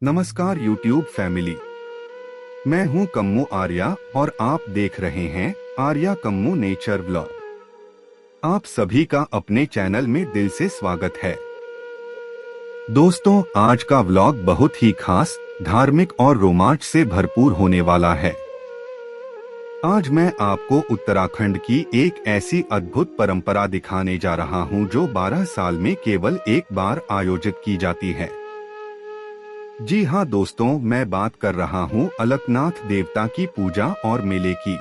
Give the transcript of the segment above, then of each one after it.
नमस्कार YouTube family. मैं हूं कम्मू आर्या और आप देख रहे हैं आर्या कम्मू नेचर व्लॉग। आप सभी का अपने चैनल में दिल से स्वागत है। दोस्तों, आज का व्लॉग बहुत ही खास, धार्मिक और रोमांच से भरपूर होने वाला है। आज मैं आपको उत्तराखंड की एक ऐसी अद्भुत परंपरा दिखाने जा रहा हूं जो 12 साल में केवल एक बार आयोजित की जाती है। जी हाँ दोस्तों, मैं बात कर रहा हूँ अलकनाथ देवता की पूजा और मेले की।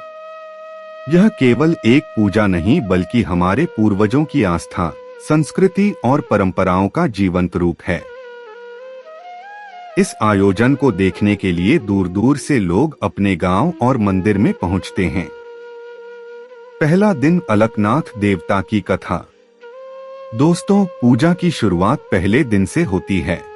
यह केवल एक पूजा नहीं बल्कि हमारे पूर्वजों की आस्था, संस्कृति और परंपराओं का जीवंत रूप है। इस आयोजन को देखने के लिए दूर दूर से लोग अपने गांव और मंदिर में पहुंचते हैं। पहला दिन अलकनाथ देवता की कथा। दोस्तों, पूजा की शुरुआत पहले दिन से होती है।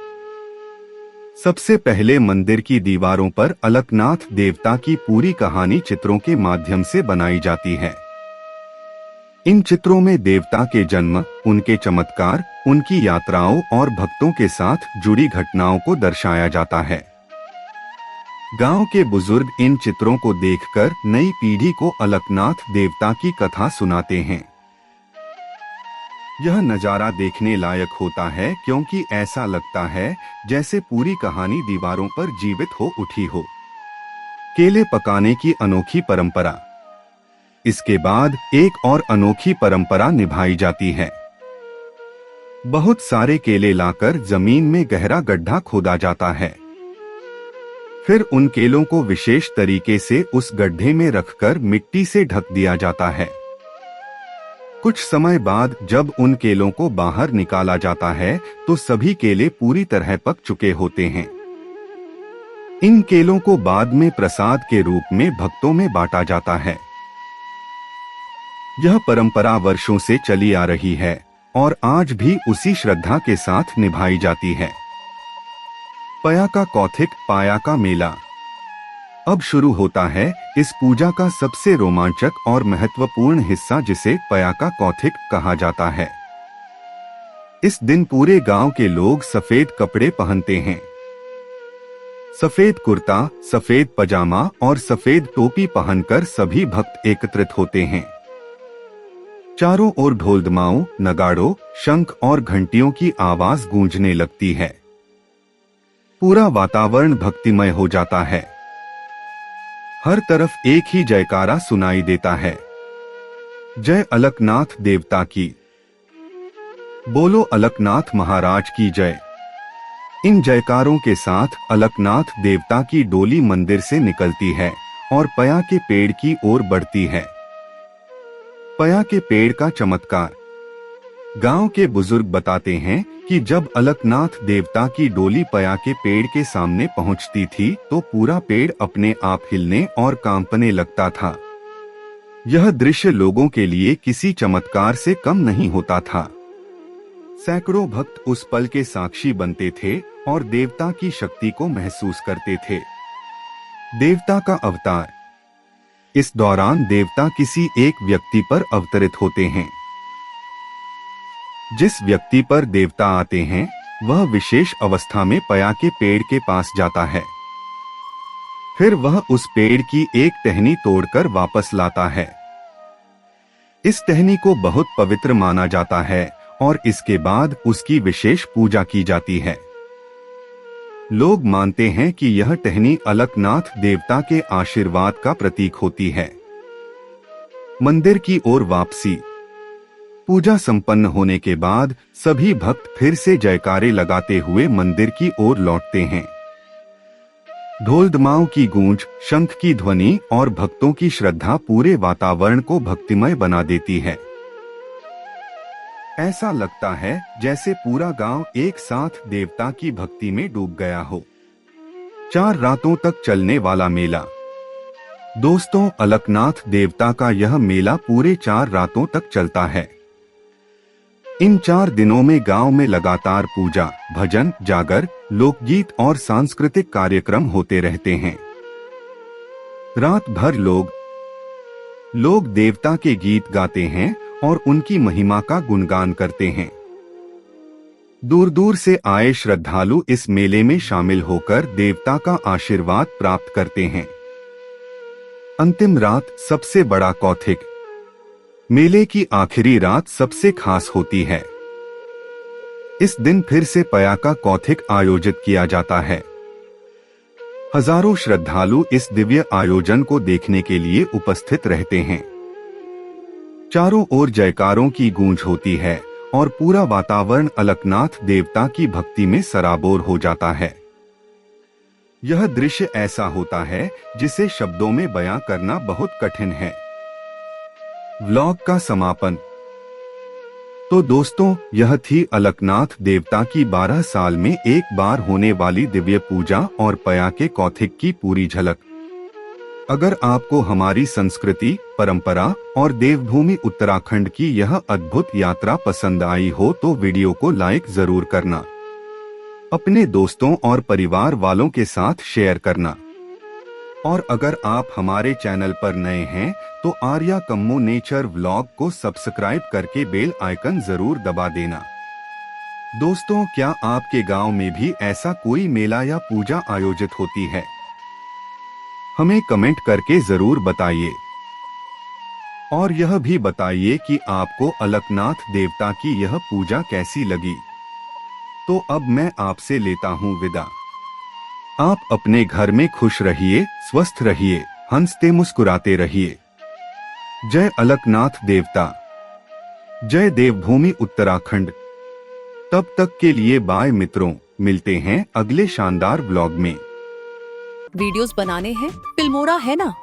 सबसे पहले मंदिर की दीवारों पर अलकनाथ देवता की पूरी कहानी चित्रों के माध्यम से बनाई जाती है। इन चित्रों में देवता के जन्म, उनके चमत्कार, उनकी यात्राओं और भक्तों के साथ जुड़ी घटनाओं को दर्शाया जाता है। गांव के बुजुर्ग इन चित्रों को देखकर नई पीढ़ी को अलकनाथ देवता की कथा सुनाते हैं। यह नजारा देखने लायक होता है क्योंकि ऐसा लगता है जैसे पूरी कहानी दीवारों पर जीवित हो उठी हो। केले पकाने की अनोखी परंपरा। इसके बाद एक और अनोखी परंपरा निभाई जाती है। बहुत सारे केले लाकर जमीन में गहरा गड्ढा खोदा जाता है। फिर उन केलों को विशेष तरीके से उस गड्ढे में रखकर मिट्टी से ढक दिया जाता है। कुछ समय बाद जब उन केलों को बाहर निकाला जाता है तो सभी केले पूरी तरह पक चुके होते हैं। इन केलों को बाद में प्रसाद के रूप में भक्तों में बांटा जाता है। यह परंपरा वर्षों से चली आ रही है और आज भी उसी श्रद्धा के साथ निभाई जाती है। पया का कौथिग, पाया का मेला। अब शुरू होता है इस पूजा का सबसे रोमांचक और महत्वपूर्ण हिस्सा, जिसे पया का कौथिग कहा जाता है। इस दिन पूरे गांव के लोग सफेद कपड़े पहनते हैं। सफेद कुर्ता, सफेद पजामा और सफेद टोपी पहनकर सभी भक्त एकत्रित होते हैं। चारों ओर ढोल-दमाऊं, नगाड़ों, शंख और घंटियों की आवाज गूंजने लगती है। पूरा वातावरण भक्तिमय हो जाता है। हर तरफ एक ही जयकारा सुनाई देता है, जय अलकनाथ देवता की। बोलो अलकनाथ महाराज की जय। इन जयकारों के साथ अलकनाथ देवता की डोली मंदिर से निकलती है और पया के पेड़ की ओर बढ़ती है। पया के पेड़ का चमत्कार। गांव के बुजुर्ग बताते हैं कि जब अलकनाथ देवता की डोली पया के पेड़ के सामने पहुंचती थी तो पूरा पेड़ अपने आप हिलने और कांपने लगता था। यह दृश्य लोगों के लिए किसी चमत्कार से कम नहीं होता था। सैकड़ों भक्त उस पल के साक्षी बनते थे और देवता की शक्ति को महसूस करते थे। देवता का अवतार। इस दौरान देवता किसी एक व्यक्ति पर अवतरित होते हैं। जिस व्यक्ति पर देवता आते हैं वह विशेष अवस्था में पया के पेड़ के पास जाता है। फिर वह उस पेड़ की एक टहनी तोड़कर वापस लाता है। इस टहनी को बहुत पवित्र माना जाता है और इसके बाद उसकी विशेष पूजा की जाती है। लोग मानते हैं कि यह टहनी अलकनाथ देवता के आशीर्वाद का प्रतीक होती है। मंदिर की ओर वापसी। पूजा संपन्न होने के बाद सभी भक्त फिर से जयकारे लगाते हुए मंदिर की ओर लौटते हैं। ढोल-दमाऊं की गूंज, शंख की ध्वनि और भक्तों की श्रद्धा पूरे वातावरण को भक्तिमय बना देती है। ऐसा लगता है जैसे पूरा गांव एक साथ देवता की भक्ति में डूब गया हो। 4 रातों तक चलने वाला मेला। दोस्तों, अलकनाथ देवता का यह मेला पूरे 4 रातों तक चलता है। इन 4 दिनों में गांव में लगातार पूजा, भजन, जागर, लोकगीत और सांस्कृतिक कार्यक्रम होते रहते हैं। रात भर लोग देवता के गीत गाते हैं और उनकी महिमा का गुणगान करते हैं। दूर दूर से आए श्रद्धालु इस मेले में शामिल होकर देवता का आशीर्वाद प्राप्त करते हैं। अंतिम रात सबसे बड़ा कौथिक। मेले की आखिरी रात सबसे खास होती है। इस दिन फिर से पयाका कौथिक आयोजित किया जाता है। हजारों श्रद्धालु इस दिव्य आयोजन को देखने के लिए उपस्थित रहते हैं। चारों ओर जयकारों की गूंज होती है और पूरा वातावरण अलकनाथ देवता की भक्ति में सराबोर हो जाता है। यह दृश्य ऐसा होता है जिसे शब्दों में बयां करना बहुत कठिन है। व्लॉग का समापन। तो दोस्तों, यह थी अलकनाथ देवता की 12 साल में एक बार होने वाली दिव्य पूजा और पयाके कौथिक की पूरी झलक। अगर आपको हमारी संस्कृति, परंपरा और देवभूमि उत्तराखंड की यह अद्भुत यात्रा पसंद आई हो तो वीडियो को लाइक जरूर करना, अपने दोस्तों और परिवार वालों के साथ शेयर करना। और अगर आप हमारे चैनल पर नए हैं तो आर्या कम्मो नेचर व्लॉग को सब्सक्राइब करके बेल आइकन जरूर दबा देना। दोस्तों, क्या आपके गांव में भी ऐसा कोई मेला या पूजा आयोजित होती है? हमें कमेंट करके जरूर बताइए। और यह भी बताइए कि आपको अलकनाथ देवता की यह पूजा कैसी लगी। तो अब मैं आपसे लेता हूँ विदा। आप अपने घर में खुश रहिए, स्वस्थ रहिए, हंसते मुस्कुराते रहिए। जय अलकनाथ देवता, जय देवभूमि उत्तराखंड। तब तक के लिए बाय मित्रों, मिलते हैं अगले शानदार ब्लॉग में। वीडियोस बनाने हैं, फिल्मोरा है ना।